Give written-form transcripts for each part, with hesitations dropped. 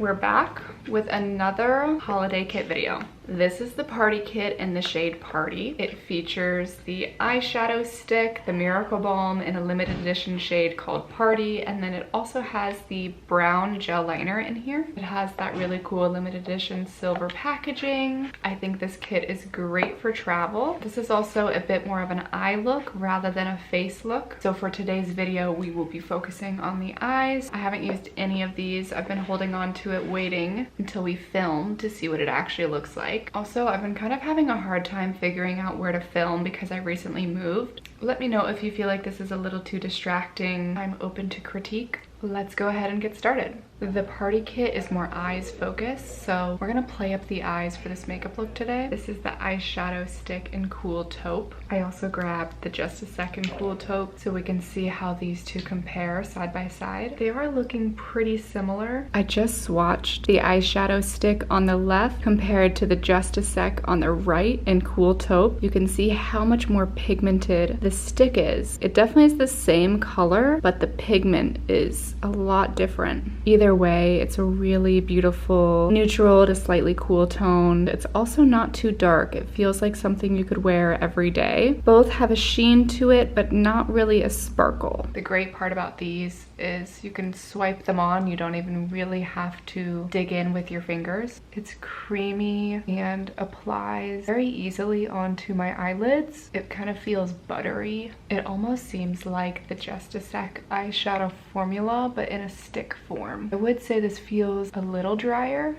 We're back with another holiday kit video. This is the party kit in the shade Party. It features the eyeshadow stick, the Miracle Balm in a limited edition shade called Party, and then it also has the brown gel liner in here. It has that really cool limited edition silver packaging. I think this kit is great for travel. This is also a bit more of an eye look rather than a face look. So for today's video, we will be focusing on the eyes. I haven't used any of these. I've been holding on to it waiting until we film to see what it actually looks like. Also, I've been kind of having a hard time figuring out where to film because I recently moved. Let me know if you feel like this is a little too distracting. I'm open to critique. Let's go ahead and get started. The party kit is more eyes focused, so we're gonna play up the eyes for this makeup look today. This is the Eyeshadow Stick in Cool Taupe. I also grabbed the Just a Second Cool Taupe so we can see how these two compare side by side. They are looking pretty similar. I just swatched the Eyeshadow Stick on the left compared to the Just a Sec on the right in Cool Taupe. You can see how much more pigmented the stick is. It definitely is the same color, but the pigment is a lot different. Either way, it's a really beautiful neutral to slightly cool tone. It's also not too dark. It feels like something you could wear every day. Both have a sheen to it, but not really a sparkle. The great part about these is you can swipe them on. You don't even really have to dig in with your fingers. It's creamy and applies very easily onto my eyelids. It kind of feels buttery. It almost seems like the Just a Sec eyeshadow formula, but in a stick form. I would say this feels a little drier.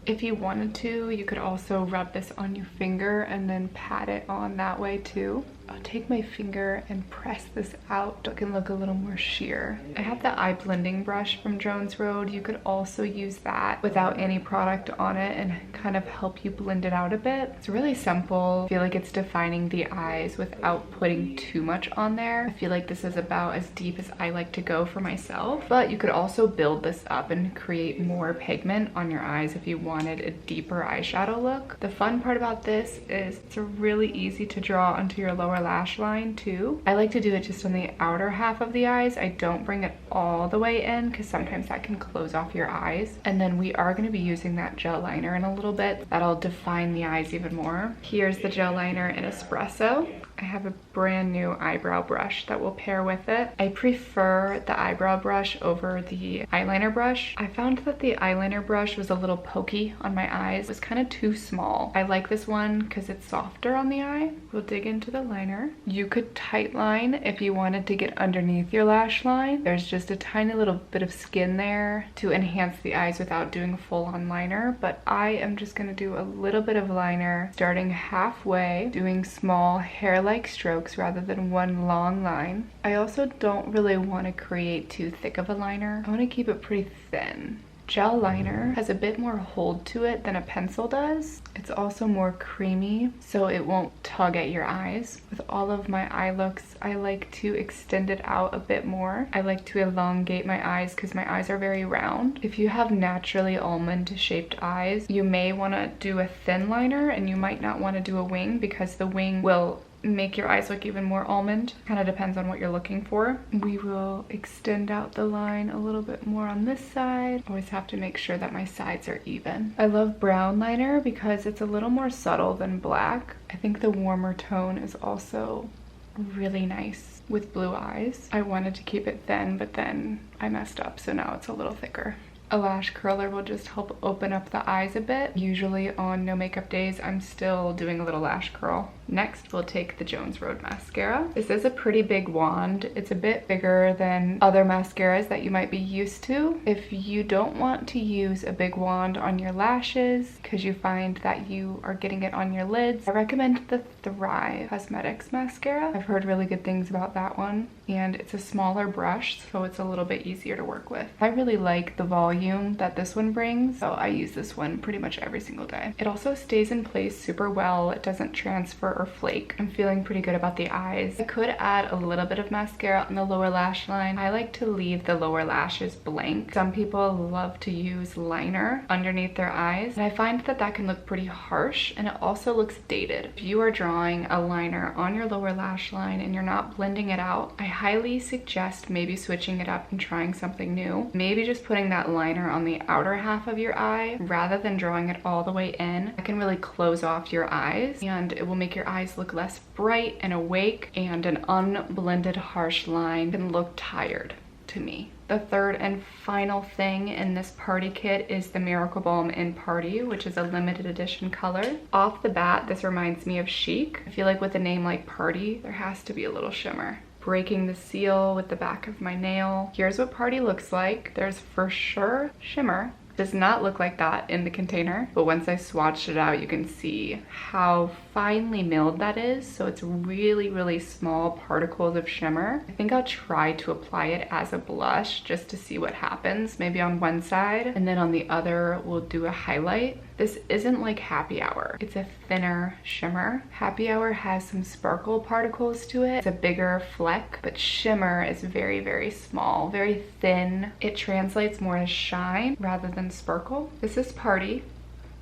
If you wanted to, you could also rub this on your finger and then pat it on that way too. I'll take my finger and press this out so it can look a little more sheer. I have the eye blending brush from Jones Road. You could also use that without any product on it and kind of help you blend it out a bit. It's really simple. I feel like it's defining the eyes without putting too much on there. I feel like this is about as deep as I like to go for myself, but you could also build this up and create more pigment on your eyes if you wanted a deeper eyeshadow look. The fun part about this is it's really easy to draw onto your lower lash line too. I like to do it just on the outer half of the eyes. I don't bring it all the way in because sometimes that can close off your eyes. And then we are going to be using that gel liner in a little bit. That'll define the eyes even more. Here's the gel liner in Espresso. I have a brand new eyebrow brush that will pair with it. I prefer the eyebrow brush over the eyeliner brush. I found that the eyeliner brush was a little pokey on my eyes. It was kind of too small. I like this one because it's softer on the eye. We'll dig into the liner. You could tight line if you wanted to get underneath your lash line. There's just a tiny little bit of skin there to enhance the eyes without doing a full-on liner, but I am just going to do a little bit of liner starting halfway, doing small hair-like strokes rather than one long line. I also don't really want to create too thick of a liner. I want to keep it pretty thin. Gel liner has a bit more hold to it than a pencil does. It's also more creamy, so it won't tug at your eyes. With all of my eye looks, I like to extend it out a bit more. I like to elongate my eyes because my eyes are very round. If you have naturally almond shaped eyes, you may want to do a thin liner and you might not want to do a wing because the wing will make your eyes look even more almond. Kind of depends on what you're looking for. We will extend out the line a little bit more on this side. Always have to make sure that my sides are even. I love brown liner because it's a little more subtle than black. I think the warmer tone is also really nice with blue eyes. I wanted to keep it thin, but then I messed up, so now it's a little thicker. A lash curler will just help open up the eyes a bit. Usually on no makeup days, I'm still doing a little lash curl. Next, we'll take the Jones Road mascara. This is a pretty big wand. It's a bit bigger than other mascaras that you might be used to. If you don't want to use a big wand on your lashes because you find that you are getting it on your lids, I recommend the Thrive Cosmetics mascara. I've heard really good things about that one, and it's a smaller brush, so it's a little bit easier to work with. I really like the volume that this one brings, so I use this one pretty much every single day. It also stays in place super well. It doesn't transfer or flake. I'm feeling pretty good about the eyes. I could add a little bit of mascara on the lower lash line. I like to leave the lower lashes blank. Some people love to use liner underneath their eyes, and I find that that can look pretty harsh, and it also looks dated. If you are drawing a liner on your lower lash line and you're not blending it out, I highly suggest maybe switching it up and trying something new. Maybe just putting that liner on the outer half of your eye rather than drawing it all the way in. It can really close off your eyes, and it will make your eyes look less bright and awake, and an unblended harsh line can look tired to me. The third and final thing in this party kit is the Miracle Balm in Party, which is a limited edition color. Off the bat, this reminds me of Chic. I feel like with a name like Party, there has to be a little shimmer. Breaking the seal with the back of my nail. Here's what Party looks like. There's for sure shimmer. Does not look like that in the container, but once I swatched it out, you can see how finely milled that is. So it's really, really small particles of shimmer. I think I'll try to apply it as a blush just to see what happens. Maybe on one side, and then on the other, we'll do a highlight. This isn't like Happy Hour. It's a thinner shimmer. Happy Hour has some sparkle particles to it. It's a bigger fleck, but shimmer is very, very small, very thin. It translates more as shine rather than sparkle. This is Party.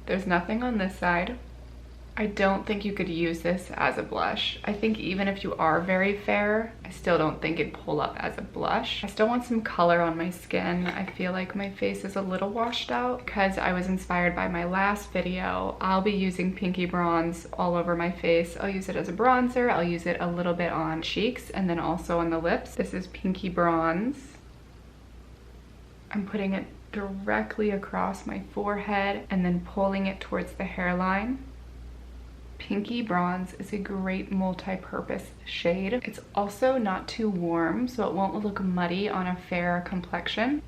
There's nothing on this side. I don't think you could use this as a blush. I think even if you are very fair, I still don't think it'd pull up as a blush. I still want some color on my skin. I feel like my face is a little washed out because I was inspired by my last video. I'll be using Pinky Bronze all over my face. I'll use it as a bronzer. I'll use it a little bit on cheeks and then also on the lips. This is Pinky Bronze. I'm putting it directly across my forehead and then pulling it towards the hairline. Pinky Bronze is a great multi-purpose shade. It's also not too warm, so it won't look muddy on a fair complexion.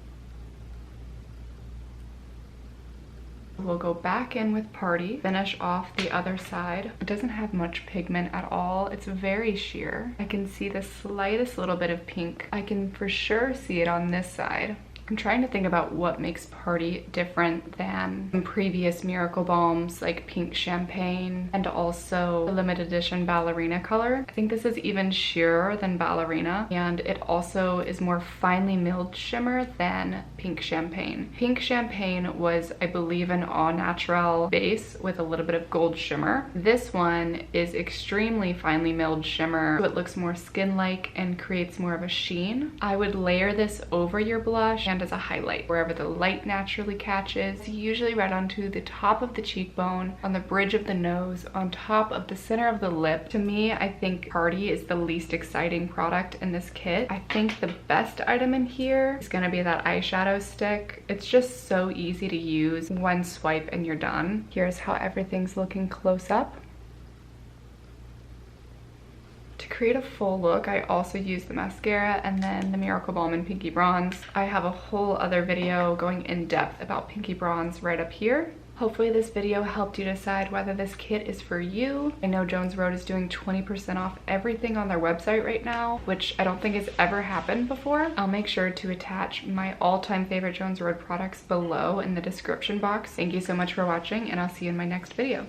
We'll go back in with Party, finish off the other side. It doesn't have much pigment at all. It's very sheer. I can see the slightest little bit of pink. I can for sure see it on this side. I'm trying to think about what makes Party different than previous Miracle Balms like Pink Champagne and also the limited edition Ballerina color. I think this is even sheerer than Ballerina, and it also is more finely milled shimmer than Pink Champagne. Pink Champagne was, I believe, an all natural base with a little bit of gold shimmer. This one is extremely finely milled shimmer, so it looks more skin-like and creates more of a sheen. I would layer this over your blush and as a highlight wherever the light naturally catches, usually right onto the top of the cheekbone, on the bridge of the nose, on top of the center of the lip. To me, I think Party is the least exciting product in this kit. I think the best item in here is gonna be that eyeshadow stick. It's just so easy to use. One swipe and you're done. Here's how everything's looking close up. To create a full look, I also use the mascara and then the Miracle Balm in Pinky Bronze. I have a whole other video going in depth about Pinky Bronze right up here. Hopefully this video helped you decide whether this kit is for you. I know Jones Road is doing 20% off everything on their website right now, which I don't think has ever happened before. I'll make sure to attach my all-time favorite Jones Road products below in the description box. Thank you so much for watching, and I'll see you in my next video.